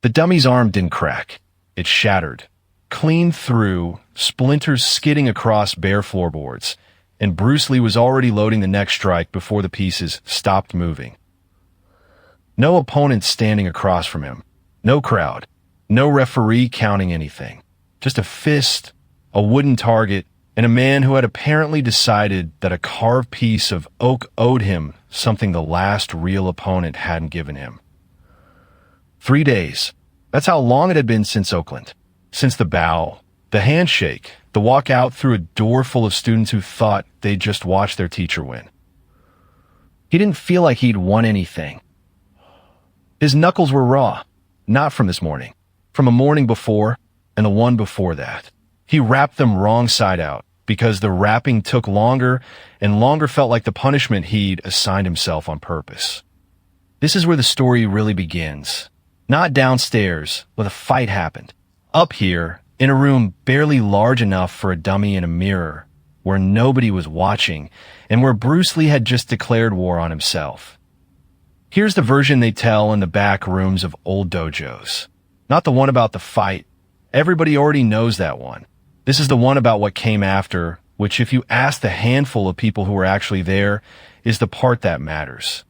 The dummy's arm didn't crack. It shattered, clean through, splinters skidding across bare floorboards, and Bruce Lee was already loading the next strike before the pieces stopped moving. No opponent standing across from him. No crowd. No referee counting anything. Just a fist, a wooden target, and a man who had apparently decided that a carved piece of oak owed him something the last real opponent hadn't given him. 3 days. That's how long it had been since Oakland. Since the bow, the handshake, the walk out through a door full of students who thought they'd just watched their teacher win. He didn't feel like he'd won anything. His knuckles were raw, not from this morning, from a morning before and the one before that. He wrapped them wrong side out because the wrapping took longer and longer felt like the punishment he'd assigned himself on purpose. This is where the story really begins. Not downstairs, where the fight happened. Up here, in a room barely large enough for a dummy and a mirror, where nobody was watching, and where Bruce Lee had just declared war on himself. Here's the version they tell in the back rooms of old dojos. Not the one about the fight. Everybody already knows that one. This is the one about what came after, which if you ask the handful of people who were actually there, is the part that matters.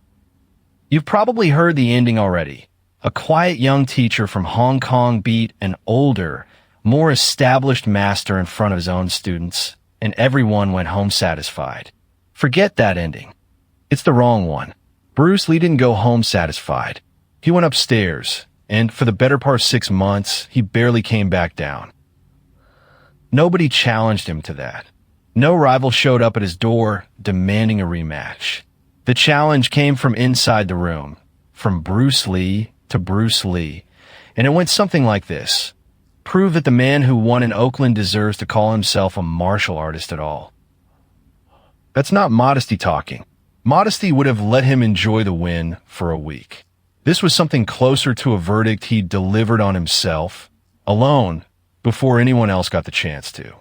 You've probably heard the ending already. A quiet young teacher from Hong Kong beat an older, more established master in front of his own students, and everyone went home satisfied. Forget that ending. It's the wrong one. Bruce Lee didn't go home satisfied. He went upstairs, and for the better part of 6 months, he barely came back down. Nobody challenged him to that. No rival showed up at his door demanding a rematch. The challenge came from inside the room, from Bruce Lee to Bruce Lee, and it went something like this. Prove that the man who won in Oakland deserves to call himself a martial artist at all. That's not modesty talking. Modesty would have let him enjoy the win for a week. This was something closer to a verdict he delivered on himself, alone, before anyone else got the chance to.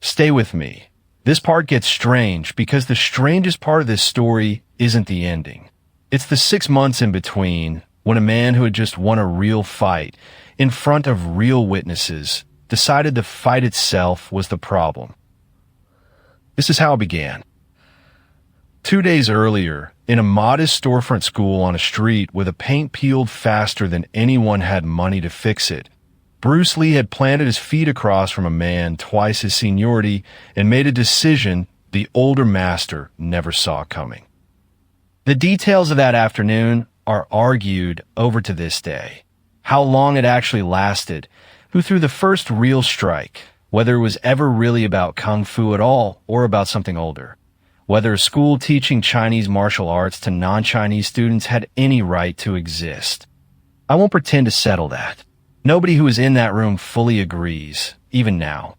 Stay with me. This part gets strange because the strangest part of this story isn't the ending. It's the 6 months in between, when a man who had just won a real fight in front of real witnesses decided the fight itself was the problem. This is how it began. 2 days earlier, in a modest storefront school on a street with a paint peeled faster than anyone had money to fix it, Bruce Lee had planted his feet across from a man twice his seniority and made a decision the older master never saw coming. The details of that afternoon are argued over to this day. How long it actually lasted, who threw the first real strike, whether it was ever really about kung fu at all or about something older, whether a school teaching Chinese martial arts to non-Chinese students had any right to exist. I won't pretend to settle that. Nobody who is in that room fully agrees, even now.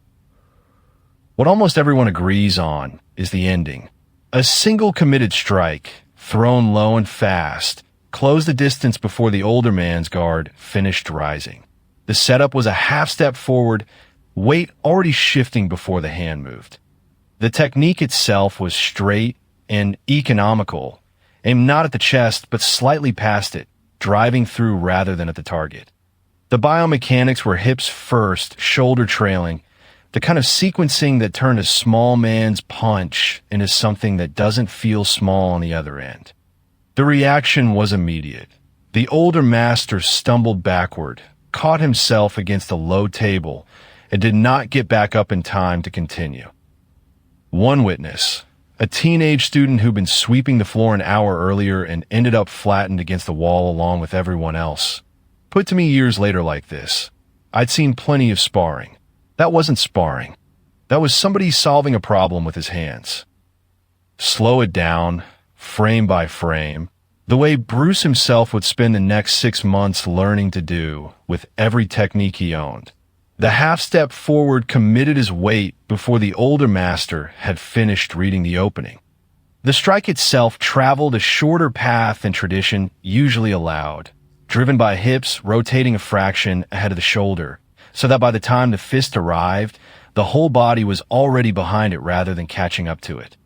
What almost everyone agrees on is the ending. A single committed strike, thrown low and fast, closed the distance before the older man's guard finished rising. The setup was a half step forward, weight already shifting before the hand moved. The technique itself was straight and economical, aimed not at the chest but slightly past it, driving through rather than at the target. The biomechanics were hips first, shoulder trailing, the kind of sequencing that turned a small man's punch into something that doesn't feel small on the other end. The reaction was immediate. The older master stumbled backward, caught himself against a low table, and did not get back up in time to continue. One witness, a teenage student who'd been sweeping the floor an hour earlier and ended up flattened against the wall along with everyone else, put to me years later like this. I'd seen plenty of sparring. That wasn't sparring. That was somebody solving a problem with his hands. Slow it down, frame by frame, the way Bruce himself would spend the next 6 months learning to do with every technique he owned. The half step forward committed his weight before the older master had finished reading the opening. The strike itself traveled a shorter path than tradition usually allowed, driven by hips rotating a fraction ahead of the shoulder, so that by the time the fist arrived, the whole body was already behind it rather than catching up to it.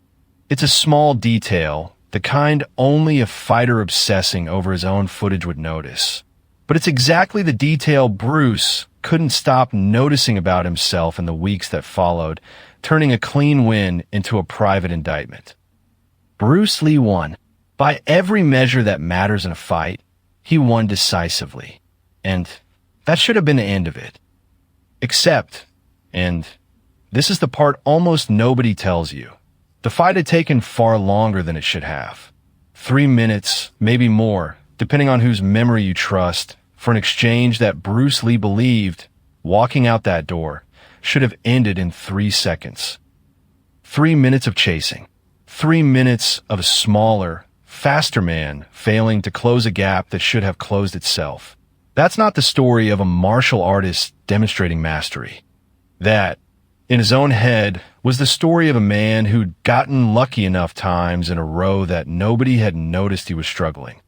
It's a small detail, the kind only a fighter obsessing over his own footage would notice. But it's exactly the detail Bruce couldn't stop noticing about himself in the weeks that followed, turning a clean win into a private indictment. Bruce Lee won. By every measure that matters in a fight, he won decisively. And that should have been the end of it. Except, and this is the part almost nobody tells you, the fight had taken far longer than it should have. 3 minutes, maybe more, depending on whose memory you trust, for an exchange that Bruce Lee believed, walking out that door, should have ended in 3 seconds. 3 minutes of chasing. 3 minutes of a smaller, faster man failing to close a gap that should have closed itself. That's not the story of a martial artist demonstrating mastery. That, in his own head, was the story of a man who'd gotten lucky enough times in a row that nobody had noticed he was struggling.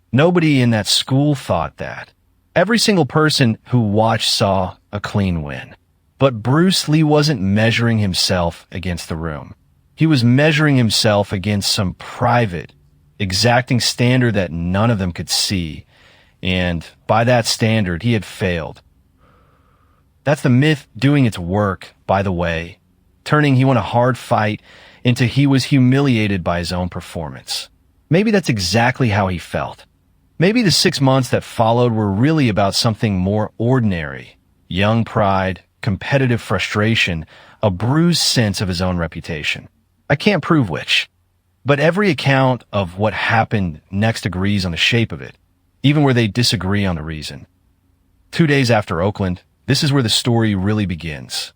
Nobody in that school thought that. Every single person who watched saw a clean win. But Bruce Lee wasn't measuring himself against the room. He was measuring himself against some private, exacting standard that none of them could see. And by that standard, he had failed. That's the myth doing its work, by the way, turning he won a hard fight into he was humiliated by his own performance. Maybe that's exactly how he felt. Maybe the 6 months that followed were really about something more ordinary. Young pride, competitive frustration, a bruised sense of his own reputation. I can't prove which, but every account of what happened next agrees on the shape of it, even where they disagree on the reason. 2 days after Oakland, this is where the story really begins.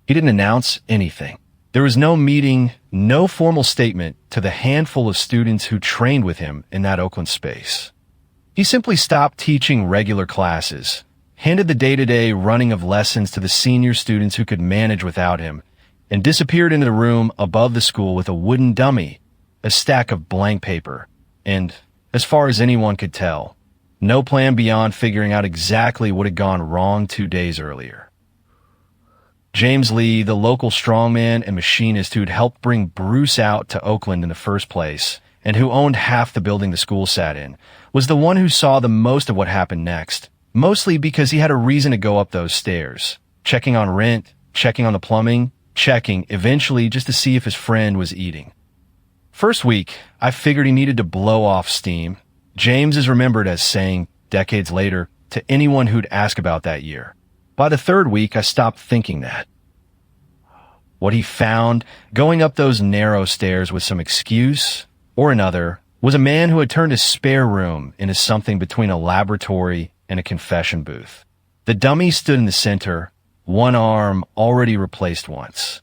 He didn't announce anything. There was no meeting, no formal statement to the handful of students who trained with him in that Oakland space. He simply stopped teaching regular classes, handed the day-to-day running of lessons to the senior students who could manage without him, and disappeared into the room above the school with a wooden dummy, a stack of blank paper, and, as far as anyone could tell, no plan beyond figuring out exactly what had gone wrong 2 days earlier. James Lee, the local strongman and machinist who'd helped bring Bruce out to Oakland in the first place, and who owned half the building the school sat in, was the one who saw the most of what happened next, mostly because he had a reason to go up those stairs, checking on rent, checking on the plumbing, checking, eventually, just to see if his friend was eating. First week, I figured he needed to blow off steam. James is remembered as saying, decades later, to anyone who'd ask about that year. By the 3rd week, I stopped thinking that. What he found, going up those narrow stairs with some excuse or another, was a man who had turned his spare room into something between a laboratory and a confession booth. The dummy stood in the center, one arm already replaced once.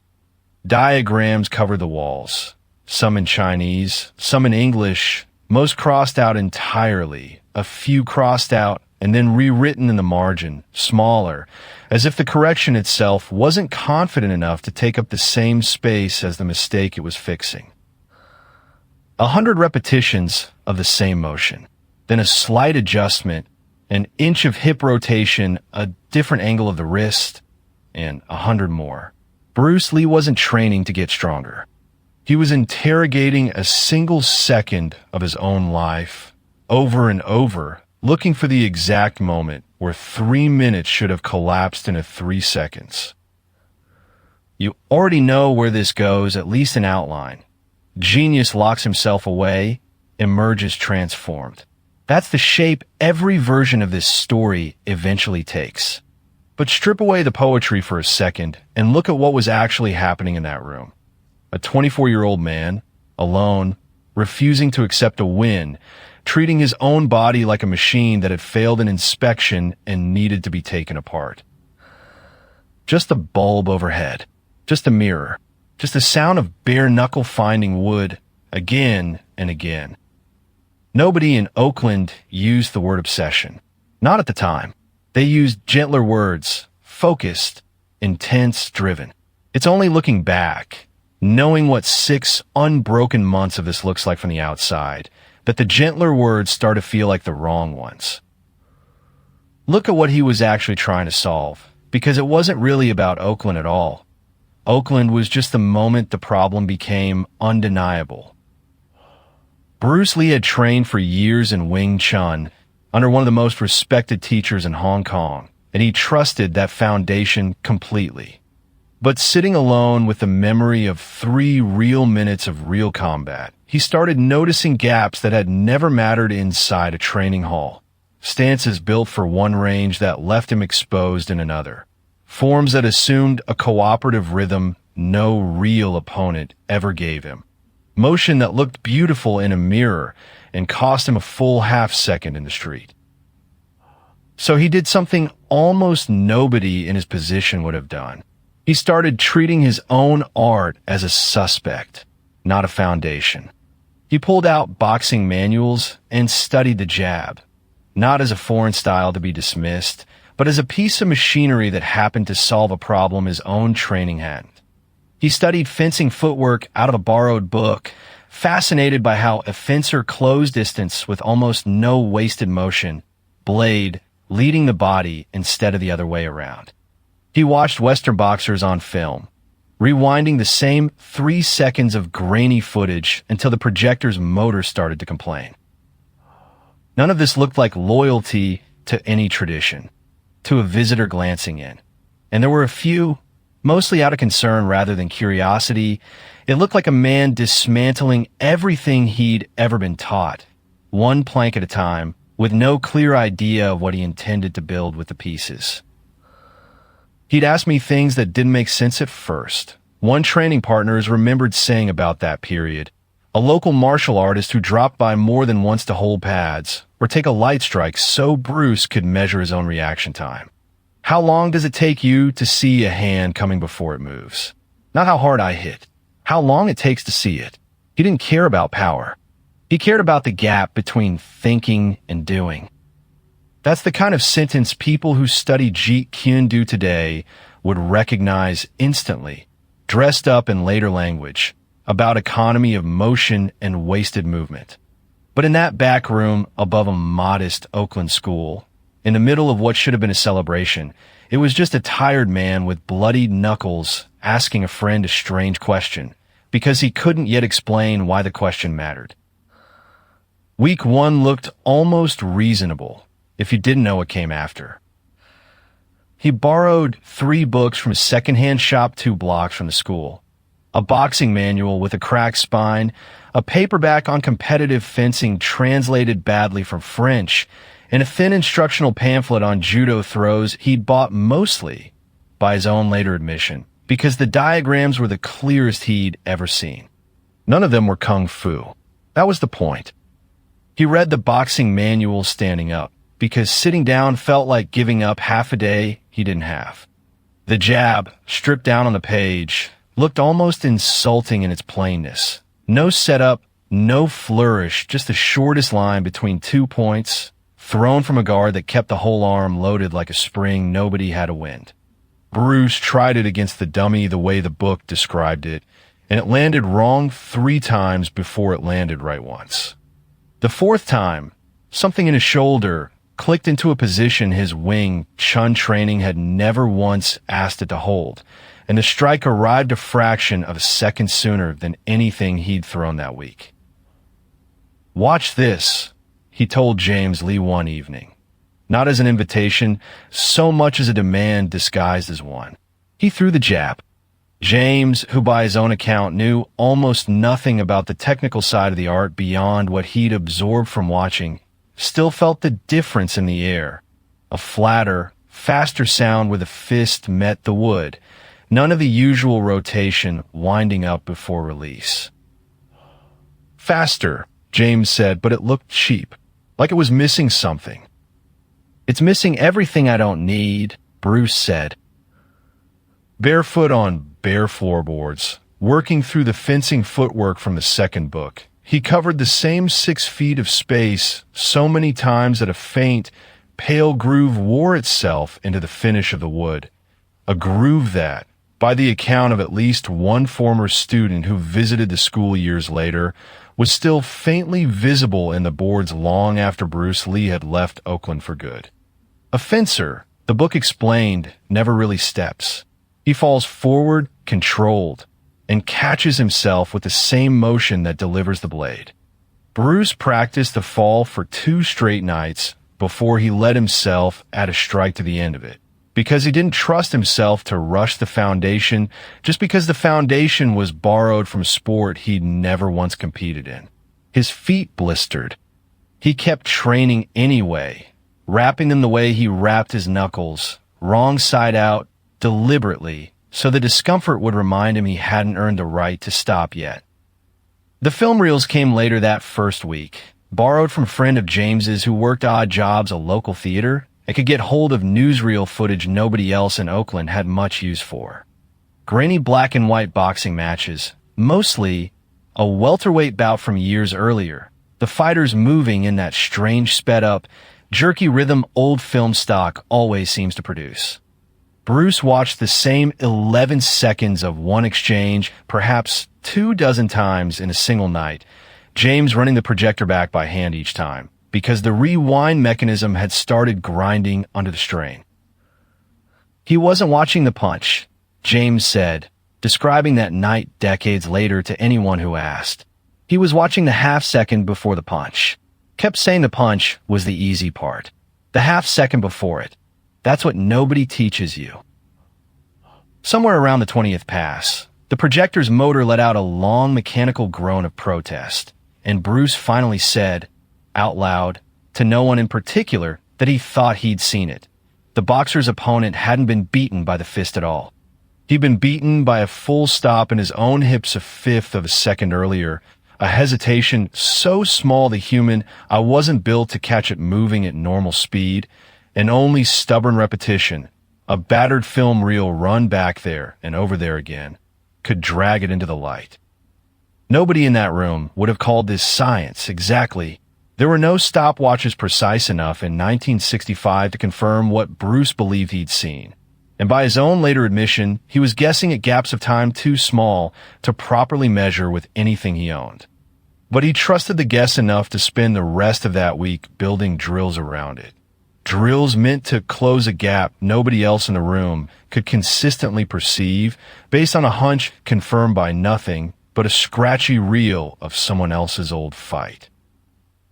Diagrams covered the walls, some in Chinese, some in English, most crossed out entirely, a few crossed out and then rewritten in the margin, smaller, as if the correction itself wasn't confident enough to take up the same space as the mistake it was fixing. 100 repetitions of the same motion, then a slight adjustment, an inch of hip rotation, a different angle of the wrist, and 100 more. Bruce Lee wasn't training to get stronger. He was interrogating a single second of his own life, over and over, looking for the exact moment where 3 minutes should have collapsed into 3 seconds. You already know where this goes, at least in outline. Genius locks himself away, emerges transformed. That's the shape every version of this story eventually takes. But strip away the poetry for a second and look at what was actually happening in that room. A 24-year-old man, alone, refusing to accept a win, treating his own body like a machine that had failed an inspection and needed to be taken apart. Just a bulb overhead, just a mirror, just the sound of bare-knuckle finding wood again and again. Nobody in Oakland used the word obsession. Not at the time. They used gentler words, focused, intense, driven. It's only looking back, knowing what 6 unbroken months of this looks like from the outside, that the gentler words start to feel like the wrong ones. Look at what he was actually trying to solve, because it wasn't really about Oakland at all. Oakland was just the moment the problem became undeniable. Bruce Lee had trained for years in Wing Chun, under one of the most respected teachers in Hong Kong, and he trusted that foundation completely. But sitting alone with the memory of 3 real minutes of real combat, he started noticing gaps that had never mattered inside a training hall. Stances built for one range that left him exposed in another. Forms that assumed a cooperative rhythm no real opponent ever gave him. Motion that looked beautiful in a mirror and cost him a full half-second in the street. So he did something almost nobody in his position would have done. He started treating his own art as a suspect, not a foundation. He pulled out boxing manuals and studied the jab, not as a foreign style to be dismissed, but as a piece of machinery that happened to solve a problem his own training hadn't. He studied fencing footwork out of a borrowed book, fascinated by how a fencer closed distance with almost no wasted motion, blade leading the body instead of the other way around. He watched Western boxers on film, rewinding the same 3 seconds of grainy footage until the projector's motor started to complain. None of this looked like loyalty to any tradition, to a visitor glancing in. And there were a few, mostly out of concern rather than curiosity. It looked like a man dismantling everything he'd ever been taught, one plank at a time, with no clear idea of what he intended to build with the pieces. He'd asked me things that didn't make sense at first. One training partner is remembered saying about that period, a local martial artist who dropped by more than once to hold pads or take a light strike so Bruce could measure his own reaction time. How long does it take you to see a hand coming before it moves? Not how hard I hit. How long it takes to see it. He didn't care about power. He cared about the gap between thinking and doing. That's the kind of sentence people who study Jeet Kune Do today would recognize instantly, dressed up in later language, about economy of motion and wasted movement. But in that back room above a modest Oakland school, in the middle of what should have been a celebration, it was just a tired man with bloodied knuckles asking a friend a strange question, because he couldn't yet explain why the question mattered. Week 1 looked almost reasonable, if you didn't know what came after. He borrowed 3 books from a secondhand shop 2 blocks from the school. A boxing manual with a cracked spine, a paperback on competitive fencing translated badly from French, and a thin instructional pamphlet on judo throws he'd bought mostly, by his own later admission, because the diagrams were the clearest he'd ever seen. None of them were kung fu. That was the point. He read the boxing manual standing up, because sitting down felt like giving up half a day he didn't have. The jab, stripped down on the page, looked almost insulting in its plainness. No setup, no flourish, just the shortest line between 2 points, thrown from a guard that kept the whole arm loaded like a spring nobody had a wind. Bruce tried it against the dummy the way the book described it, and it landed wrong 3 times before it landed right once. The 4th time, something in his shoulder clicked into a position his Wing Chun training had never once asked it to hold, and the strike arrived a fraction of a second sooner than anything he'd thrown that week. "Watch this," he told James Lee one evening. Not as an invitation, so much as a demand disguised as one. He threw the jab. James, who by his own account knew almost nothing about the technical side of the art beyond what he'd absorbed from watching, still felt the difference in the air. A flatter, faster sound where the fist met the wood. None of the usual rotation winding up before release. "Faster," James said, but it looked cheap, like it was missing something. "It's missing everything I don't need," Bruce said. Barefoot on bare floorboards, working through the fencing footwork from the second book, he covered the same 6 feet of space so many times that a faint, pale groove wore itself into the finish of the wood. A groove that, by the account of at least one former student who visited the school years later, was still faintly visible in the boards long after Bruce Lee had left Oakland for good. A fencer, the book explained, never really steps. He falls forward, controlled, and catches himself with the same motion that delivers the blade. Bruce practiced the fall for 2 straight nights, before he let himself add a strike to the end of it. Because he didn't trust himself to rush the foundation just because the foundation was borrowed from a sport he'd never once competed in. His feet blistered. He kept training anyway, wrapping them the way he wrapped his knuckles, wrong side out, deliberately, so the discomfort would remind him he hadn't earned the right to stop yet. The film reels came later that first week, borrowed from a friend of James's who worked odd jobs at a local theater and could get hold of newsreel footage nobody else in Oakland had much use for. Grainy black and white boxing matches, mostly a welterweight bout from years earlier, the fighters moving in that strange sped-up, jerky rhythm old film stock always seems to produce. Bruce watched the same 11 seconds of one exchange, perhaps 24 times in a single night, James running the projector back by hand each time, because the rewind mechanism had started grinding under the strain. He wasn't watching the punch, James said, describing that night decades later to anyone who asked. He was watching the half second before the punch. Kept saying the punch was the easy part. The half second before it. That's what nobody teaches you. Somewhere around the 20th pass, the projector's motor let out a long mechanical groan of protest, and Bruce finally said, out loud, to no one in particular, that he thought he'd seen it. The boxer's opponent hadn't been beaten by the fist at all. He'd been beaten by a full stop in his own hips a fifth of a second earlier, a hesitation so small the human I wasn't built to catch it moving at normal speed, and only stubborn repetition, a battered film reel run back there and over there again, could drag it into the light. Nobody in that room would have called this science exactly. There were no stopwatches precise enough in 1965 to confirm what Bruce believed he'd seen. And by his own later admission, he was guessing at gaps of time too small to properly measure with anything he owned. But he trusted the guess enough to spend the rest of that week building drills around it. Drills meant to close a gap nobody else in the room could consistently perceive based on a hunch confirmed by nothing but a scratchy reel of someone else's old fight.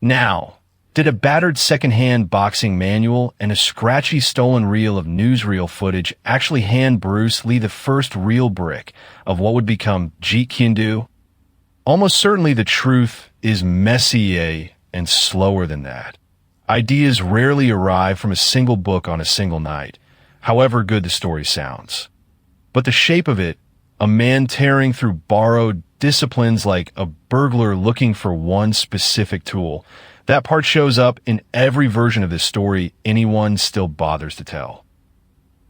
Now, did a battered secondhand boxing manual and a scratchy stolen reel of newsreel footage actually hand Bruce Lee the first real brick of what would become Jeet Kune Do? Almost certainly the truth is messier and slower than that. Ideas rarely arrive from a single book on a single night, however good the story sounds. But the shape of it, a man tearing through borrowed disciplines like a burglar looking for one specific tool, that part shows up in every version of this story anyone still bothers to tell.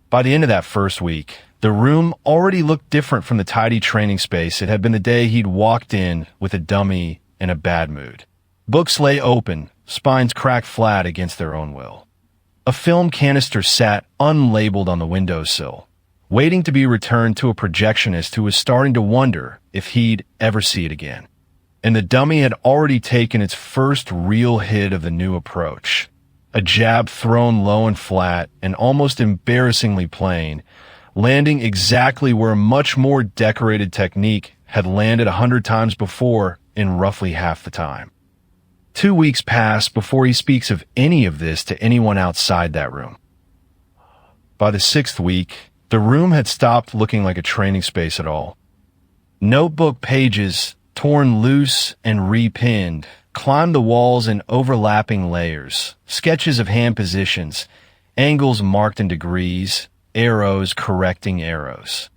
By the end of that first week, the room already looked different from the tidy training space it had been the day he'd walked in with a dummy in a bad mood. Books lay open, spines cracked flat against their own will. A film canister sat unlabeled on the windowsill, waiting to be returned to a projectionist who was starting to wonder if he'd ever see it again. And the dummy had already taken its first real hit of the new approach, a jab thrown low and flat and almost embarrassingly plain, landing exactly where a much more decorated technique had landed 100 times before in roughly half the time. 2 weeks pass before he speaks of any of this to anyone outside that room. By the 6th week, the room had stopped looking like a training space at all. Notebook pages, torn loose and repinned, climbed the walls in overlapping layers, sketches of hand positions, angles marked in degrees, arrows correcting arrows.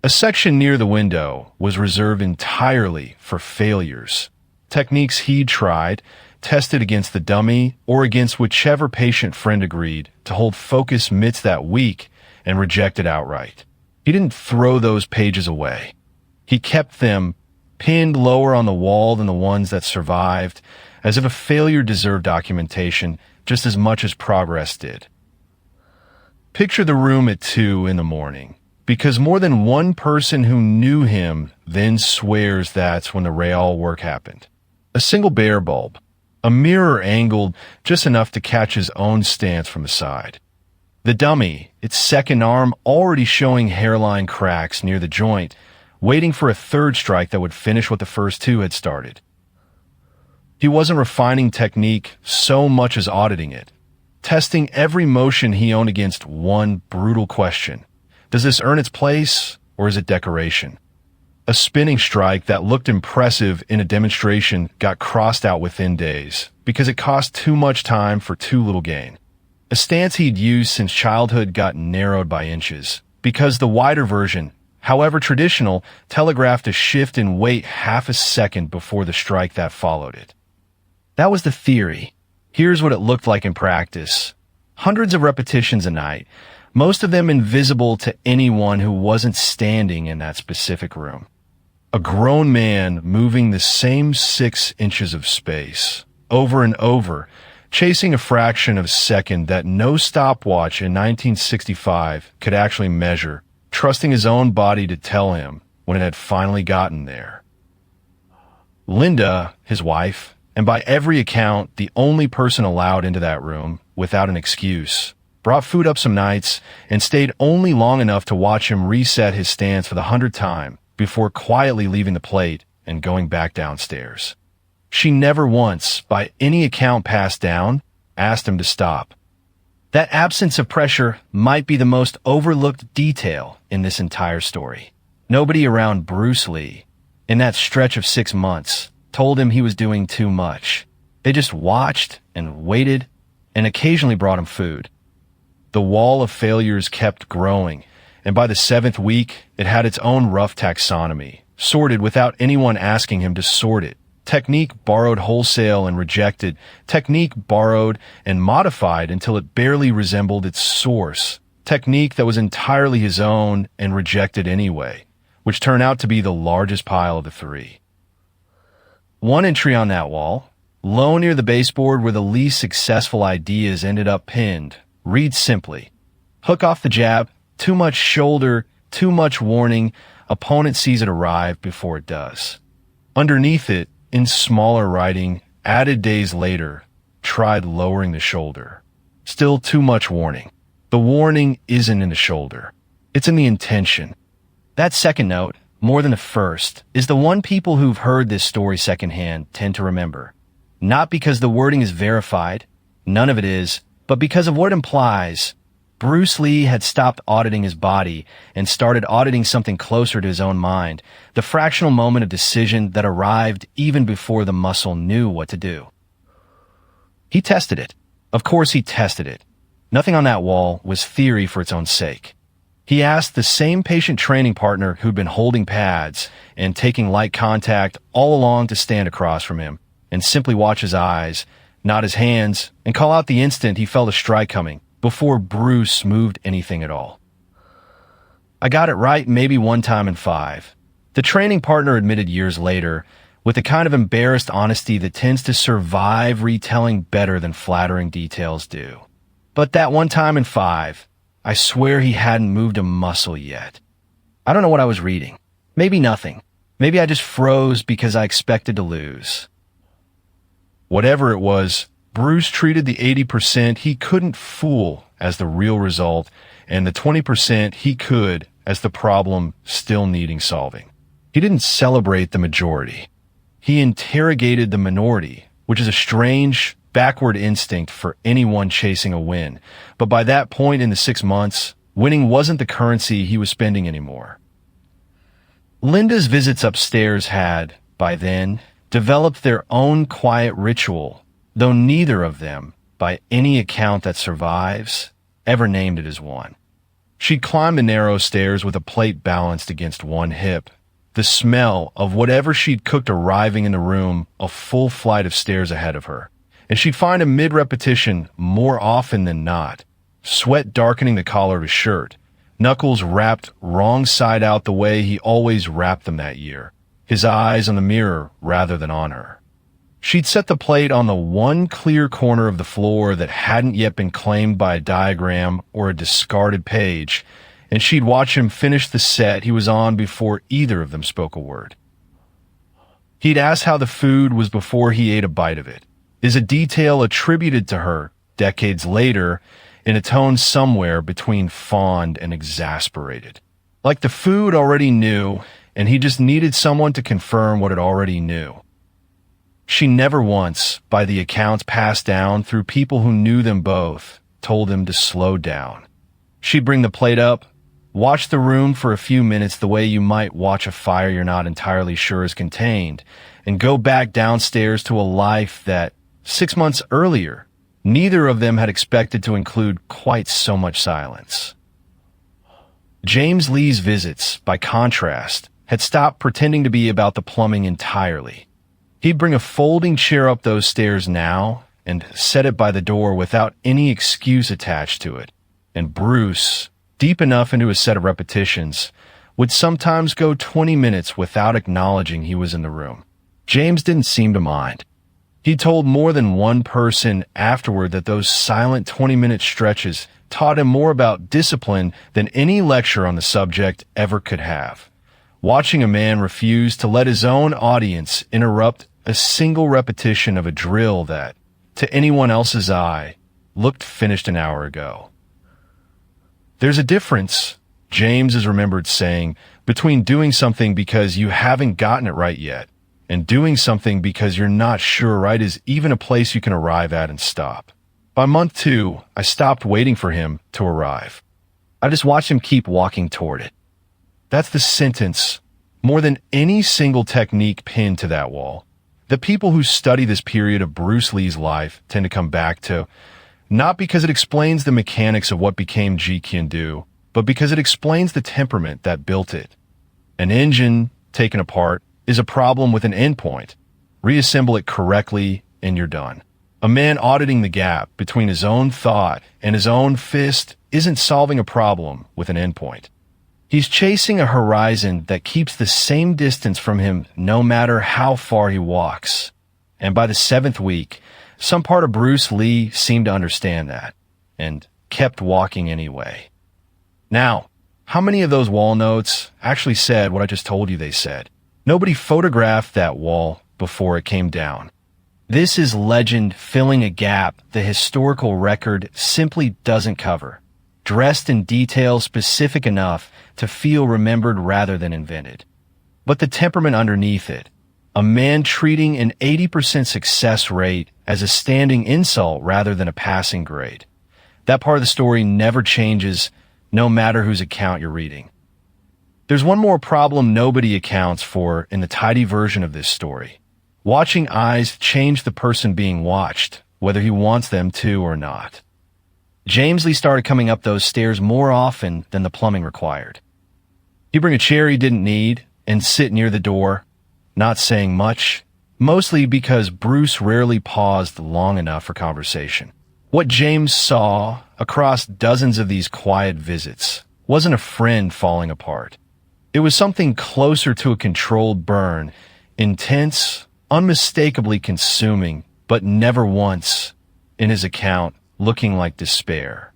A section near the window was reserved entirely for failures, techniques he'd tried, tested against the dummy or against whichever patient friend agreed to hold focus midst that week and rejected outright. He didn't throw those pages away. He kept them pinned lower on the wall than the ones that survived, as if a failure deserved documentation just as much as progress did. Picture the room at 2 in the morning, because more than one person who knew him then swears that's when the real work happened. A single bare bulb, a mirror angled just enough to catch his own stance from the side. The dummy, its second arm already showing hairline cracks near the joint, waiting for a third strike that would finish what the first 2 had started. He wasn't refining technique so much as auditing it, testing every motion he owned against one brutal question. Does this earn its place, or is it decoration? A spinning strike that looked impressive in a demonstration got crossed out within days because it cost too much time for too little gain. A stance he'd used since childhood got narrowed by inches because the wider version, however traditional, telegraphed a shift in weight half a second before the strike that followed it. That was the theory. Here's what it looked like in practice. Hundreds of repetitions a night, most of them invisible to anyone who wasn't standing in that specific room. A grown man moving the same 6 inches of space, over and over, chasing a fraction of a second that no stopwatch in 1965 could actually measure, trusting his own body to tell him when it had finally gotten there. Linda, his wife, and by every account, the only person allowed into that room without an excuse, brought food up some nights and stayed only long enough to watch him reset his stance for the 100th time before quietly leaving the plate and going back downstairs. She never once, by any account passed down, asked him to stop. That absence of pressure might be the most overlooked detail in this entire story. Nobody around Bruce Lee, in that stretch of 6 months, told him he was doing too much. They just watched and waited and occasionally brought him food. The wall of failures kept growing, and by the 7th week, it had its own rough taxonomy, sorted without anyone asking him to sort it. Technique borrowed wholesale and rejected. Technique borrowed and modified until it barely resembled its source. Technique that was entirely his own and rejected anyway, which turned out to be the largest pile of the 3. One entry on that wall, low near the baseboard where the least successful ideas ended up pinned, reads simply, "Hook off the jab, too much shoulder, too much warning, opponent sees it arrive before it does." Underneath it, in smaller writing, added days later, tried lowering the shoulder. Still too much warning. The warning isn't in the shoulder. It's in the intention. That second note, more than the first, is the one people who've heard this story secondhand tend to remember. Not because the wording is verified, none of it is, but because of what it implies. Bruce Lee had stopped auditing his body and started auditing something closer to his own mind, the fractional moment of decision that arrived even before the muscle knew what to do. He tested it. Of course he tested it. Nothing on that wall was theory for its own sake. He asked the same patient training partner who'd been holding pads and taking light contact all along to stand across from him and simply watch his eyes, nod his hands, and call out the instant he felt a strike coming, before Bruce moved anything at all. I got it right maybe one time in 5. The training partner admitted years later, with the kind of embarrassed honesty that tends to survive retelling better than flattering details do. But that one time in 5, I swear he hadn't moved a muscle yet. I don't know what I was reading. Maybe nothing. Maybe I just froze because I expected to lose. Whatever it was, Bruce treated the 80% he couldn't fool as the real result, and the 20% he could as the problem still needing solving. He didn't celebrate the majority. He interrogated the minority, which is a strange, backward instinct for anyone chasing a win. But by that point in the 6 months, winning wasn't the currency he was spending anymore. Linda's visits upstairs had, by then, developed their own quiet ritual, though neither of them, by any account that survives, ever named it as one. She'd climb the narrow stairs with a plate balanced against one hip, the smell of whatever she'd cooked arriving in the room a full flight of stairs ahead of her, and she'd find him mid-repetition more often than not, sweat darkening the collar of his shirt, knuckles wrapped wrong side out the way he always wrapped them that year, his eyes on the mirror rather than on her. She'd set the plate on the one clear corner of the floor that hadn't yet been claimed by a diagram or a discarded page, and she'd watch him finish the set he was on before either of them spoke a word. He'd ask how the food was before he ate a bite of it, is a detail attributed to her decades later in a tone somewhere between fond and exasperated. Like the food already knew, and he just needed someone to confirm what it already knew. She never once, by the accounts passed down through people who knew them both, told him to slow down. She'd bring the plate up, watch the room for a few minutes the way you might watch a fire you're not entirely sure is contained, and go back downstairs to a life that, 6 months earlier, neither of them had expected to include quite so much silence. James Lee's visits, by contrast, had stopped pretending to be about the plumbing entirely. He'd bring a folding chair up those stairs now and set it by the door without any excuse attached to it. And Bruce, deep enough into his set of repetitions, would sometimes go 20 minutes without acknowledging he was in the room. James didn't seem to mind. He told more than one person afterward that those silent 20-minute stretches taught him more about discipline than any lecture on the subject ever could have. Watching a man refuse to let his own audience interrupt a single repetition of a drill that, to anyone else's eye, looked finished an hour ago. There's a difference, James is remembered saying, between doing something because you haven't gotten it right yet and doing something because you're not sure right is even a place you can arrive at and stop. By month 2, I stopped waiting for him to arrive. I just watched him keep walking toward it. That's the sentence, more than any single technique pinned to that wall, that people who study this period of Bruce Lee's life tend to come back to, not because it explains the mechanics of what became Jeet Kune Do, but because it explains the temperament that built it. An engine, taken apart, is a problem with an endpoint. Reassemble it correctly, and you're done. A man auditing the gap between his own thought and his own fist isn't solving a problem with an endpoint. He's chasing a horizon that keeps the same distance from him no matter how far he walks. And by the 7th week, some part of Bruce Lee seemed to understand that, and kept walking anyway. Now, how many of those wall notes actually said what I just told you they said? Nobody photographed that wall before it came down. This is legend filling a gap the historical record simply doesn't cover, dressed in detail specific enough to feel remembered rather than invented. But the temperament underneath it, a man treating an 80% success rate as a standing insult rather than a passing grade. That part of the story never changes, no matter whose account you're reading. There's one more problem nobody accounts for in the tidy version of this story. Watching eyes change the person being watched, whether he wants them to or not. James Lee started coming up those stairs more often than the plumbing required. He'd bring a chair he didn't need and sit near the door, not saying much, mostly because Bruce rarely paused long enough for conversation. What James saw across dozens of these quiet visits wasn't a friend falling apart. It was something closer to a controlled burn, intense, unmistakably consuming, but never once, in his account, looking like despair.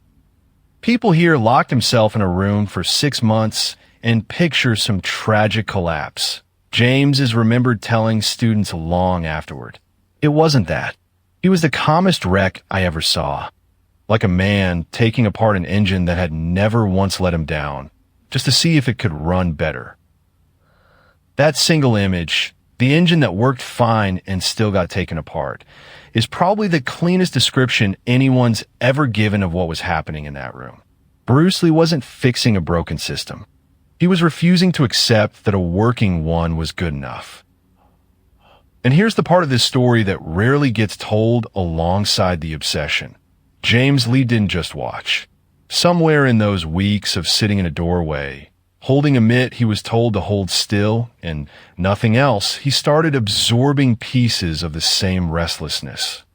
People here locked himself in a room for 6 months and picture some tragic collapse. James is remembered telling students long afterward. It wasn't that. He was the calmest wreck I ever saw. Like a man taking apart an engine that had never once let him down, just to see if it could run better. That single image, the engine that worked fine and still got taken apart, is probably the cleanest description anyone's ever given of what was happening in that room. Bruce Lee wasn't fixing a broken system. He was refusing to accept that a working one was good enough. And here's the part of this story that rarely gets told alongside the obsession. James Lee didn't just watch. Somewhere in those weeks of sitting in a doorway, holding a mitt he was told to hold still and nothing else, he started absorbing pieces of the same restlessness.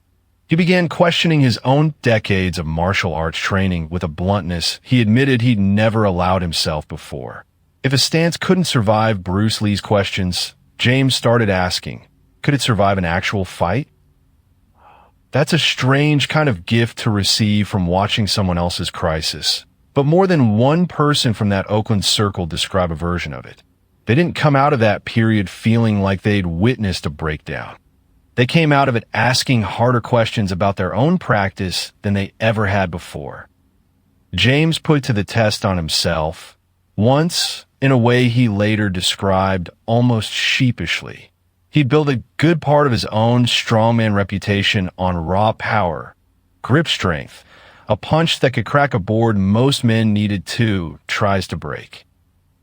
He began questioning his own decades of martial arts training with a bluntness he admitted he'd never allowed himself before. If a stance couldn't survive Bruce Lee's questions, James started asking, could it survive an actual fight? That's a strange kind of gift to receive from watching someone else's crisis. But more than one person from that Oakland circle describe a version of it. They didn't come out of that period feeling like they'd witnessed a breakdown. They came out of it asking harder questions about their own practice than they ever had before. James put to the test on himself, once in a way he later described almost sheepishly. He'd built a good part of his own strongman reputation on raw power, grip strength, a punch that could crack a board most men needed two tries to break.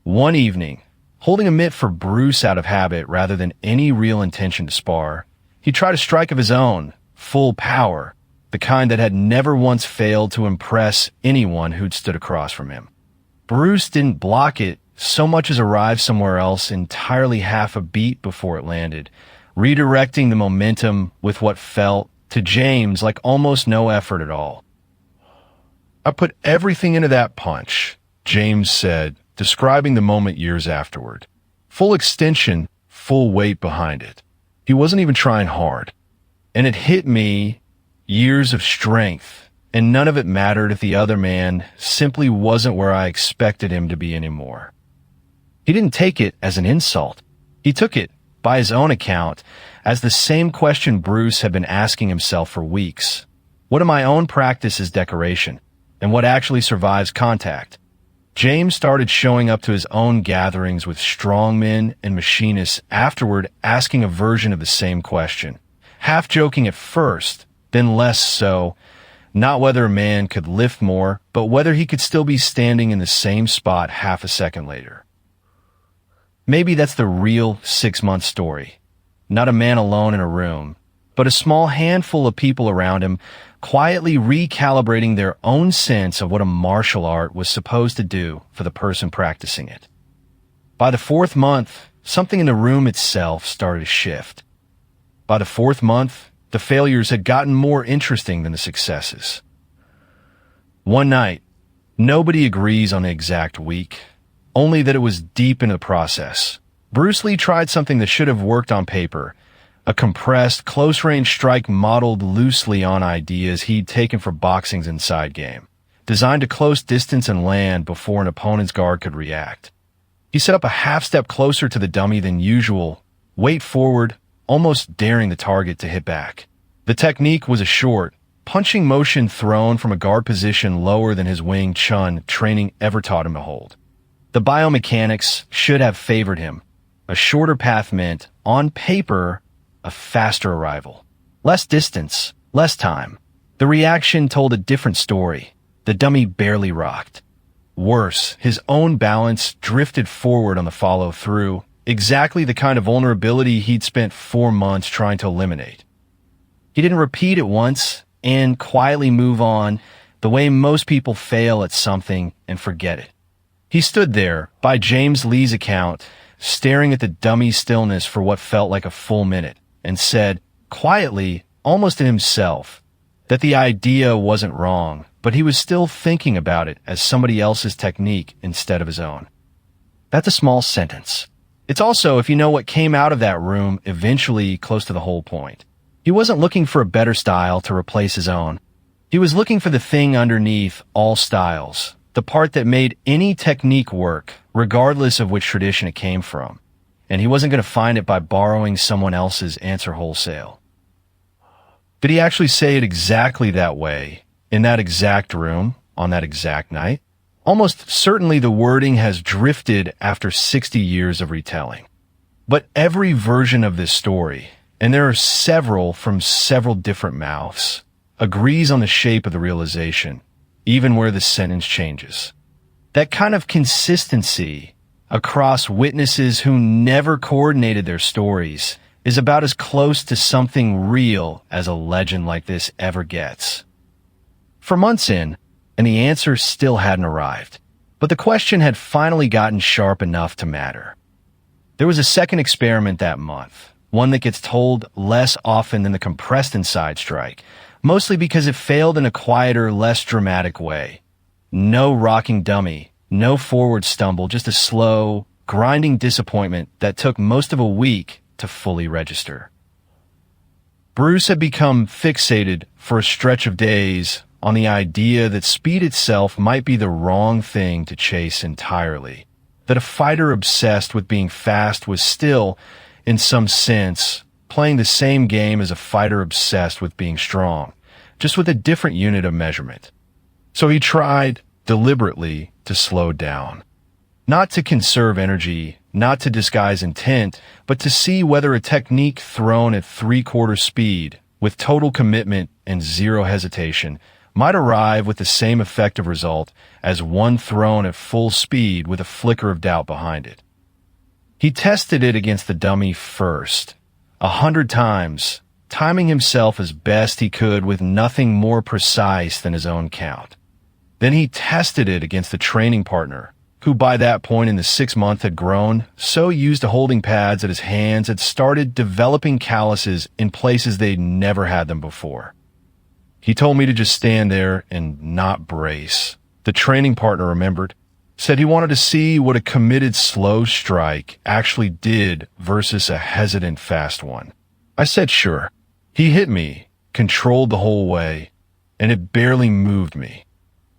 One evening, holding a mitt for Bruce out of habit rather than any real intention to spar, he tried a strike of his own, full power, the kind that had never once failed to impress anyone who'd stood across from him. Bruce didn't block it so much as arrive somewhere else entirely half a beat before it landed, redirecting the momentum with what felt, to James, like almost no effort at all. "I put everything into that punch," James said, describing the moment years afterward. Full extension, full weight behind it. He wasn't even trying hard. And it hit me, years of strength, and none of it mattered if the other man simply wasn't where I expected him to be anymore. He didn't take it as an insult. He took it, by his own account, as the same question Bruce had been asking himself for weeks. What in my own practice is decoration, and what actually survives contact? James started showing up to his own gatherings with strongmen and machinists afterward asking a version of the same question, half joking at first, then less so, not whether a man could lift more, but whether he could still be standing in the same spot half a second later. Maybe that's the real 6-month story. Not a man alone in a room, but a small handful of people around him quietly recalibrating their own sense of what a martial art was supposed to do for the person practicing it. By the 4th month, something in the room itself started to shift. By the 4th month, the failures had gotten more interesting than the successes. One night, nobody agrees on the exact week, only that it was deep into the process. Bruce Lee tried something that should have worked on paper, a compressed, close-range strike modeled loosely on ideas he'd taken for boxing's inside game, designed to close distance and land before an opponent's guard could react. He set up a half-step closer to the dummy than usual, weight forward, almost daring the target to hit back. The technique was a short, punching motion thrown from a guard position lower than his Wing Chun training ever taught him to hold. The biomechanics should have favored him. A shorter path meant, on paper, a faster arrival. Less distance, less time. The reaction told a different story. The dummy barely rocked. Worse, his own balance drifted forward on the follow-through, exactly the kind of vulnerability he'd spent 4 months trying to eliminate. He didn't repeat it once and quietly move on the way most people fail at something and forget it. He stood there, by James Lee's account, staring at the dummy's stillness for what felt like a full minute, and said, quietly, almost to himself, that the idea wasn't wrong, but he was still thinking about it as somebody else's technique instead of his own. That's a small sentence. It's also, if you know what came out of that room, eventually close to the whole point. He wasn't looking for a better style to replace his own. He was looking for the thing underneath all styles, the part that made any technique work, regardless of which tradition it came from. And he wasn't going to find it by borrowing someone else's answer wholesale. Did he actually say it exactly that way, in that exact room, on that exact night? Almost certainly the wording has drifted after 60 years of retelling. But every version of this story, and there are several from several different mouths, agrees on the shape of the realization, even where the sentence changes. That kind of consistency across witnesses who never coordinated their stories is about as close to something real as a legend like this ever gets. For months in, and the answer still hadn't arrived, but the question had finally gotten sharp enough to matter. There was a second experiment that month, one that gets told less often than the compressed inside strike, mostly because it failed in a quieter, less dramatic way. No rocking dummy, no forward stumble, just a slow, grinding disappointment that took most of a week to fully register. Bruce had become fixated for a stretch of days on the idea that speed itself might be the wrong thing to chase entirely, that a fighter obsessed with being fast was still, in some sense, playing the same game as a fighter obsessed with being strong, just with a different unit of measurement. So he tried, deliberately, to slow down. Not to conserve energy, not to disguise intent, but to see whether a technique thrown at three-quarter speed, with total commitment and zero hesitation, might arrive with the same effective result as one thrown at full speed with a flicker of doubt behind it. He tested it against the dummy first, 100 times, timing himself as best he could with nothing more precise than his own count. Then he tested it against the training partner, who by that point in the 6th month had grown so used to holding pads that his hands had started developing calluses in places they'd never had them before. He told me to just stand there and not brace. The training partner remembered, said he wanted to see what a committed slow strike actually did versus a hesitant fast one. I said sure. He hit me, controlled the whole way, and it barely moved me.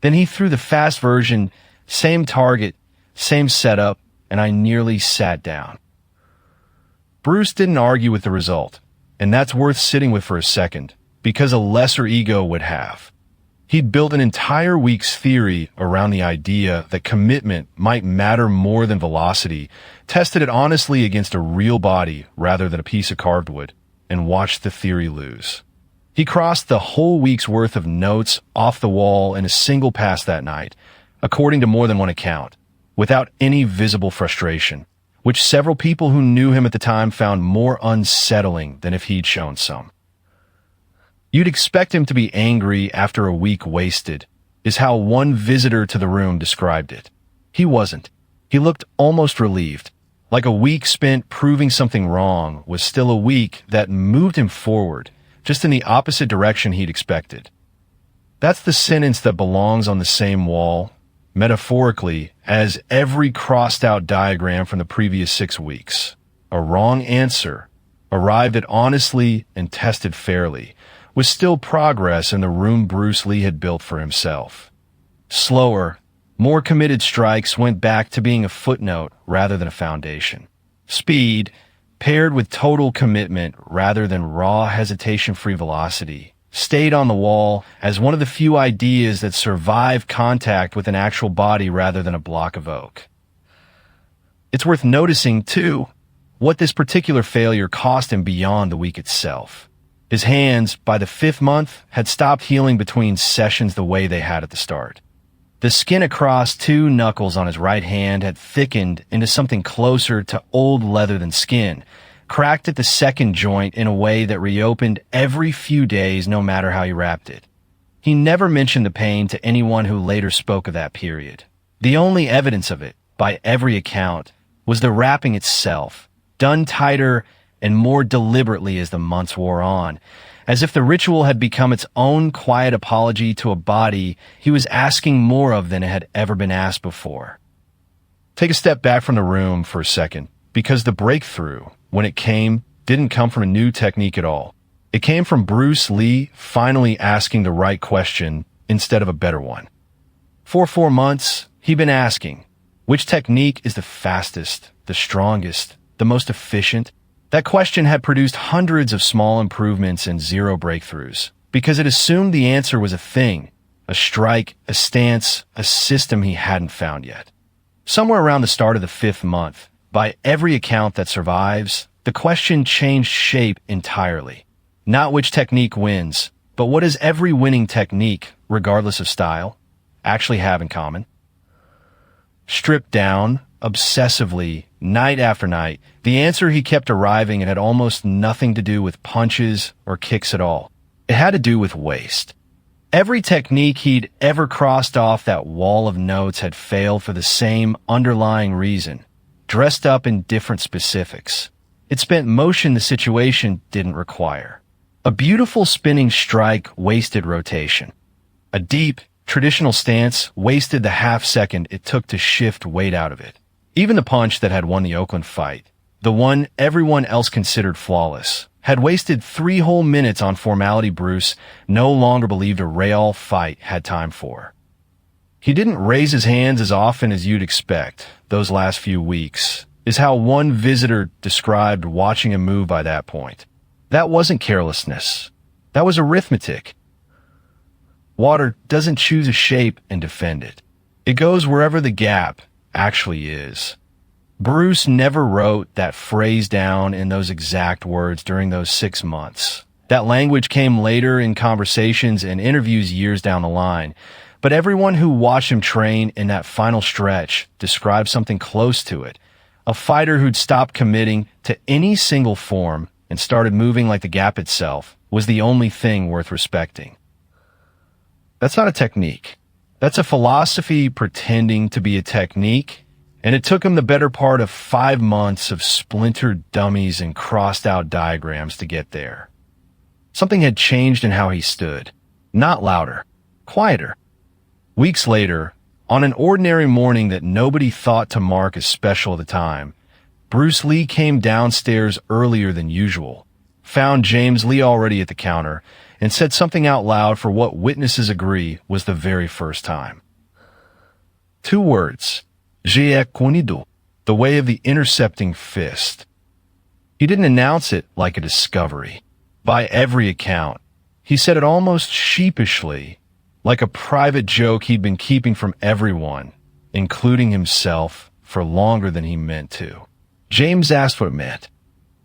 Then he threw the fast version, same target, same setup, and I nearly sat down. Bruce didn't argue with the result, and that's worth sitting with for a second, because a lesser ego would have. He'd built an entire week's theory around the idea that commitment might matter more than velocity, tested it honestly against a real body rather than a piece of carved wood, and watched the theory lose. He crossed the whole week's worth of notes off the wall in a single pass that night, according to more than one account, without any visible frustration, which several people who knew him at the time found more unsettling than if he'd shown some. You'd expect him to be angry after a week wasted, is how one visitor to the room described it. He wasn't. He looked almost relieved, like a week spent proving something wrong was still a week that moved him forward, just in the opposite direction he'd expected. That's the sentence that belongs on the same wall, metaphorically, as every crossed-out diagram from the previous 6 weeks. A wrong answer, arrived at honestly and tested fairly, was still progress in the room Bruce Lee had built for himself. Slower, more committed strikes went back to being a footnote rather than a foundation. Speed, paired with total commitment rather than raw hesitation-free velocity, stayed on the wall as one of the few ideas that survived contact with an actual body rather than a block of oak. It's worth noticing, too, what this particular failure cost him beyond the week itself. His hands, by the 5th month, had stopped healing between sessions the way they had at the start. The skin across 2 knuckles on his right hand had thickened into something closer to old leather than skin, cracked at the 2nd joint in a way that reopened every few days no matter how he wrapped it. He never mentioned the pain to anyone who later spoke of that period. The only evidence of it, by every account, was the wrapping itself, done tighter and more deliberately as the months wore on, as if the ritual had become its own quiet apology to a body he was asking more of than it had ever been asked before. Take a step back from the room for a second, because the breakthrough, when it came, didn't come from a new technique at all. It came from Bruce Lee finally asking the right question instead of a better one. For 4 months, he'd been asking, which technique is the fastest, the strongest, the most efficient? That question had produced hundreds of small improvements and 0 breakthroughs, because it assumed the answer was a thing, a strike, a stance, a system he hadn't found yet. Somewhere around the start of the 5th month, by every account that survives, the question changed shape entirely. Not which technique wins, but what does every winning technique, regardless of style, actually have in common? Stripped down, obsessively, night after night, the answer he kept arriving at had almost nothing to do with punches or kicks at all. It had to do with waste. Every technique he'd ever crossed off that wall of notes had failed for the same underlying reason, dressed up in different specifics. It spent motion the situation didn't require. A beautiful spinning strike wasted rotation. A deep, traditional stance wasted the half-second it took to shift weight out of it. Even the punch that had won the Oakland fight, the one everyone else considered flawless, had wasted 3 whole minutes on formality Bruce no longer believed a real fight had time for. He didn't raise his hands as often as you'd expect those last few weeks, is how one visitor described watching him move by that point. That wasn't carelessness. That was arithmetic. Water doesn't choose a shape and defend it. It goes wherever the gap actually is. Bruce never wrote that phrase down in those exact words during those 6 months. That language came later in conversations and interviews years down the line. But everyone who watched him train in that final stretch described something close to it. A fighter who'd stopped committing to any single form and started moving like the gap itself was the only thing worth respecting. That's not a technique. That's a philosophy pretending to be a technique, and it took him the better part of 5 months of splintered dummies and crossed-out diagrams to get there. Something had changed in how he stood. Not louder, quieter. Weeks later, on an ordinary morning that nobody thought to mark as special at the time, Bruce Lee came downstairs earlier than usual, found James Lee already at the counter, and said something out loud for what witnesses agree was the very first time. 2 words, "J'ai connu," the way of the intercepting fist. He didn't announce it like a discovery. By every account, he said it almost sheepishly, like a private joke he'd been keeping from everyone, including himself, for longer than he meant to. James asked what it meant.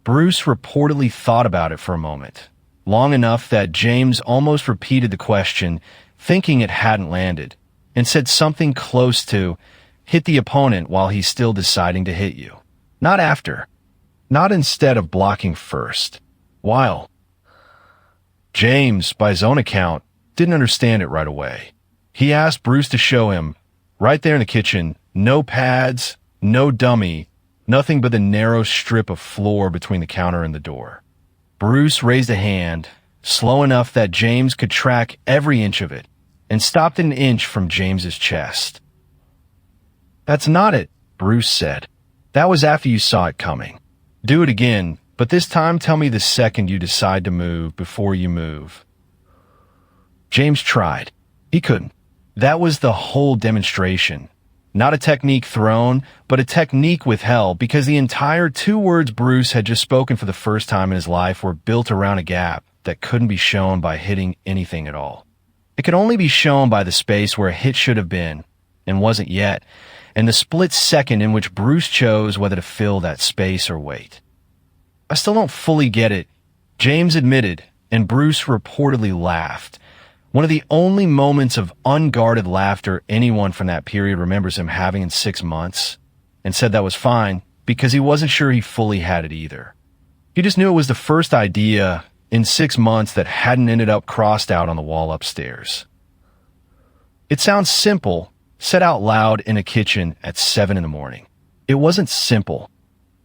Bruce reportedly thought about it for a moment, long enough that James almost repeated the question, thinking it hadn't landed, and said something close to, "Hit the opponent while he's still deciding to hit you. Not after. Not instead of blocking first. While." James, by his own account, didn't understand it right away. He asked Bruce to show him, right there in the kitchen, no pads, no dummy, nothing but the narrow strip of floor between the counter and the door. Bruce raised a hand, slow enough that James could track every inch of it, and stopped an inch from James's chest. "That's not it," Bruce said. "That was after you saw it coming. Do it again, but this time tell me the second you decide to move before you move." James tried. He couldn't. That was the whole demonstration. Not a technique thrown, but a technique withheld, because the entire 2 words Bruce had just spoken for the first time in his life were built around a gap that couldn't be shown by hitting anything at all. It could only be shown by the space where a hit should have been, and wasn't yet, and the split second in which Bruce chose whether to fill that space or wait. "I still don't fully get it," James admitted, and Bruce reportedly laughed. One of the only moments of unguarded laughter anyone from that period remembers him having in 6 months, and said that was fine because he wasn't sure he fully had it either. He just knew it was the first idea in 6 months that hadn't ended up crossed out on the wall upstairs. It sounds simple, said out loud in a kitchen at 7 in the morning. It wasn't simple.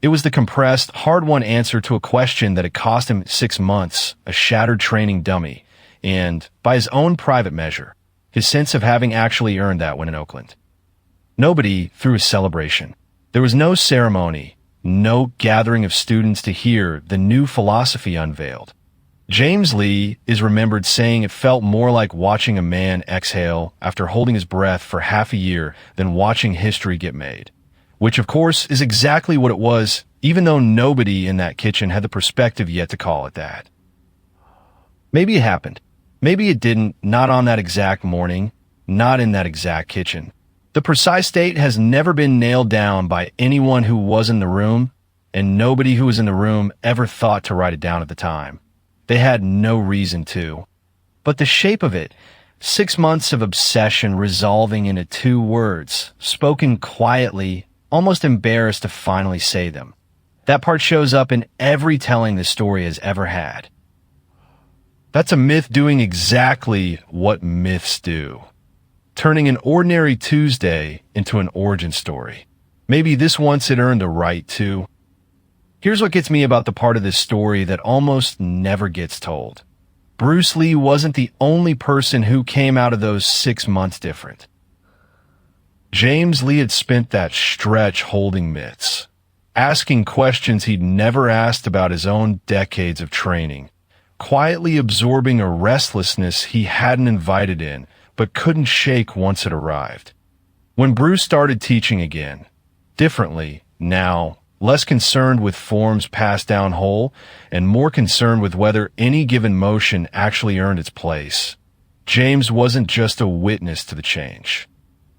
It was the compressed, hard-won answer to a question that had cost him 6 months, a shattered training dummy, and, by his own private measure, his sense of having actually earned that when in Oakland. Nobody threw a celebration. There was no ceremony, no gathering of students to hear the new philosophy unveiled. James Lee is remembered saying it felt more like watching a man exhale after holding his breath for half a year than watching history get made, which of course is exactly what it was, even though nobody in that kitchen had the perspective yet to call it that. Maybe it happened. Maybe it didn't, not on that exact morning, not in that exact kitchen. The precise date has never been nailed down by anyone who was in the room, and nobody who was in the room ever thought to write it down at the time. They had no reason to. But the shape of it, 6 months of obsession resolving into 2 words, spoken quietly, almost embarrassed to finally say them. That part shows up in every telling this story has ever had. That's a myth doing exactly what myths do. Turning an ordinary Tuesday into an origin story. Maybe this once it earned a right to. Here's what gets me about the part of this story that almost never gets told. Bruce Lee wasn't the only person who came out of those 6 months different. James Lee had spent that stretch holding mitts, asking questions he'd never asked about his own decades of training, quietly absorbing a restlessness he hadn't invited in, but couldn't shake once it arrived. When Bruce started teaching again, differently, now, less concerned with forms passed down whole, and more concerned with whether any given motion actually earned its place, James wasn't just a witness to the change.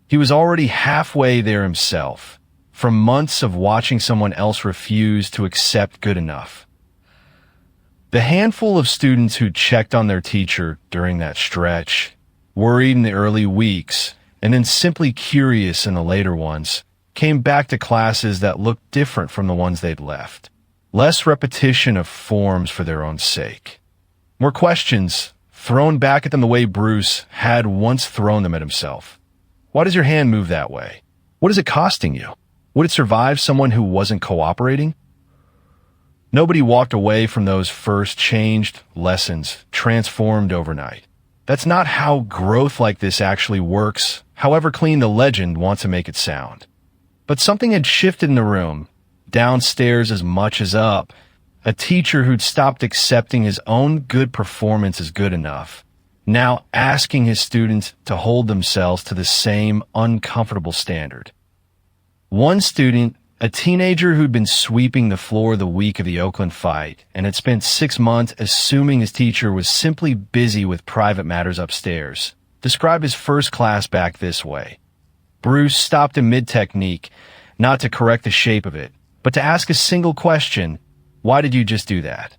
He was already halfway there himself, from months of watching someone else refuse to accept good enough. The handful of students who checked on their teacher during that stretch, worried in the early weeks, and then simply curious in the later ones, came back to classes that looked different from the ones they'd left. Less repetition of forms for their own sake. More questions thrown back at them the way Bruce had once thrown them at himself. Why does your hand move that way? What is it costing you? Would it survive someone who wasn't cooperating? Nobody walked away from those first changed lessons, transformed overnight. That's not how growth like this actually works, however clean the legend wants to make it sound. But something had shifted in the room, downstairs as much as up. A teacher who'd stopped accepting his own good performance as good enough, now asking his students to hold themselves to the same uncomfortable standard. One student, a teenager who'd been sweeping the floor the week of the Oakland fight and had spent 6 months assuming his teacher was simply busy with private matters upstairs, described his first class back this way. Bruce stopped in mid-technique, not to correct the shape of it, but to ask a single question: why did you just do that?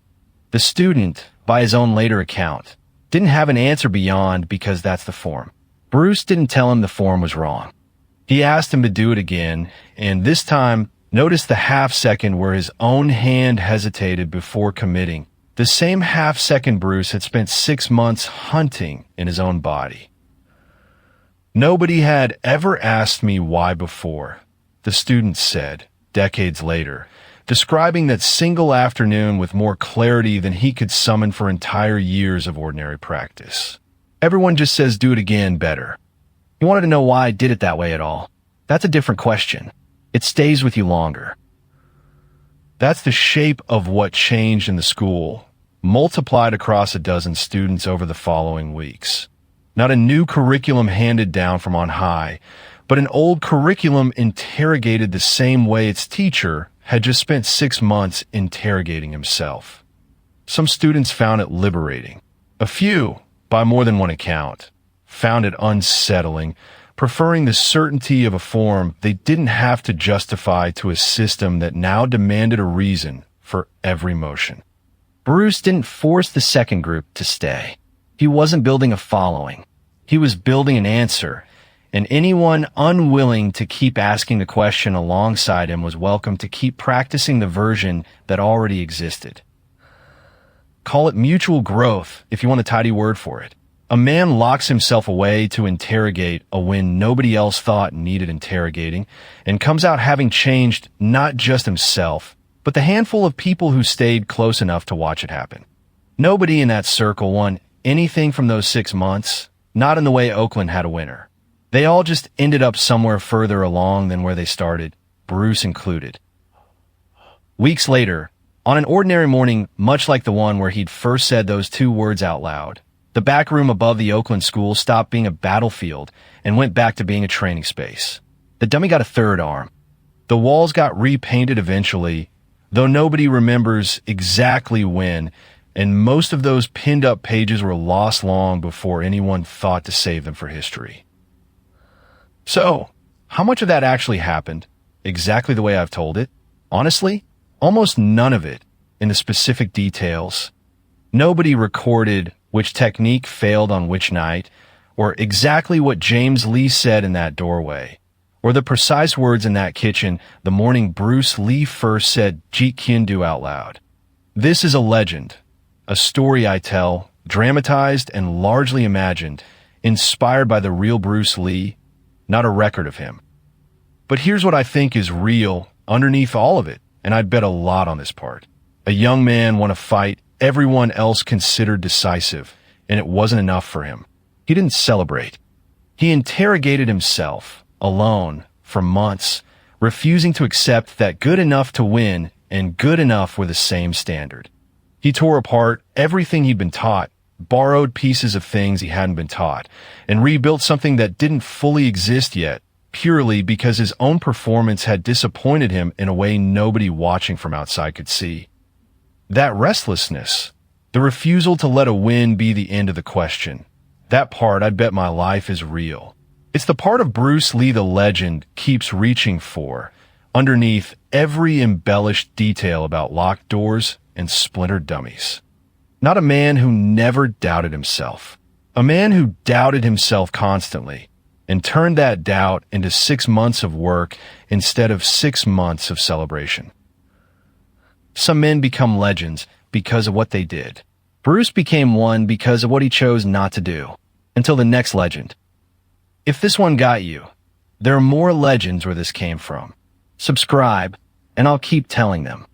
The student, by his own later account, didn't have an answer beyond because that's the form. Bruce didn't tell him the form was wrong. He asked him to do it again, and this time, notice the half-second where his own hand hesitated before committing. The same half-second Bruce had spent 6 months hunting in his own body. Nobody had ever asked me why before, the student said, decades later, describing that single afternoon with more clarity than he could summon for entire years of ordinary practice. Everyone just says do it again better. He wanted to know why I did it that way at all. That's a different question. It stays with you longer. That's the shape of what changed in the school, multiplied across a dozen students over the following weeks. Not a new curriculum handed down from on high, but an old curriculum interrogated the same way its teacher had just spent 6 months interrogating himself. Some students found it liberating. A few, by more than one account, found it unsettling, preferring the certainty of a form they didn't have to justify to a system that now demanded a reason for every motion. Bruce didn't force the second group to stay. He wasn't building a following. He was building an answer, and anyone unwilling to keep asking the question alongside him was welcome to keep practicing the version that already existed. Call it mutual growth if you want a tidy word for it. A man locks himself away to interrogate a win nobody else thought needed interrogating, and comes out having changed not just himself, but the handful of people who stayed close enough to watch it happen. Nobody in that circle won anything from those 6 months, not in the way Oakland had a winner. They all just ended up somewhere further along than where they started, Bruce included. Weeks later, on an ordinary morning much like the one where he'd first said those 2 words out loud, the back room above the Oakland school stopped being a battlefield and went back to being a training space. The dummy got a third arm. The walls got repainted eventually, though nobody remembers exactly when, and most of those pinned up pages were lost long before anyone thought to save them for history. So, how much of that actually happened, exactly the way I've told it? Honestly, almost none of it, in the specific details. Nobody recorded which technique failed on which night, or exactly what James Lee said in that doorway, or the precise words in that kitchen the morning Bruce Lee first said Jeet Kune Do out loud. This is a legend, a story I tell, dramatized and largely imagined, inspired by the real Bruce Lee, not a record of him. But here's what I think is real underneath all of it, and I'd bet a lot on this part. A young man won a fight everyone else considered decisive, and it wasn't enough for him. He didn't celebrate. He interrogated himself, alone, for months, refusing to accept that good enough to win and good enough were the same standard. He tore apart everything he'd been taught, borrowed pieces of things he hadn't been taught, and rebuilt something that didn't fully exist yet, purely because his own performance had disappointed him in a way nobody watching from outside could see. That restlessness, the refusal to let a win be the end of the question, that part I'd bet my life is real. It's the part of Bruce Lee the legend keeps reaching for, Underneath every embellished detail about locked doors and splintered dummies. Not a man who never doubted himself. A man who doubted himself constantly and turned that doubt into 6 months of work instead of 6 months of celebration. Some men become legends because of what they did. Bruce became one because of what he chose not to do. Until the next legend. If this one got you, there are more legends where this came from. Subscribe, and I'll keep telling them.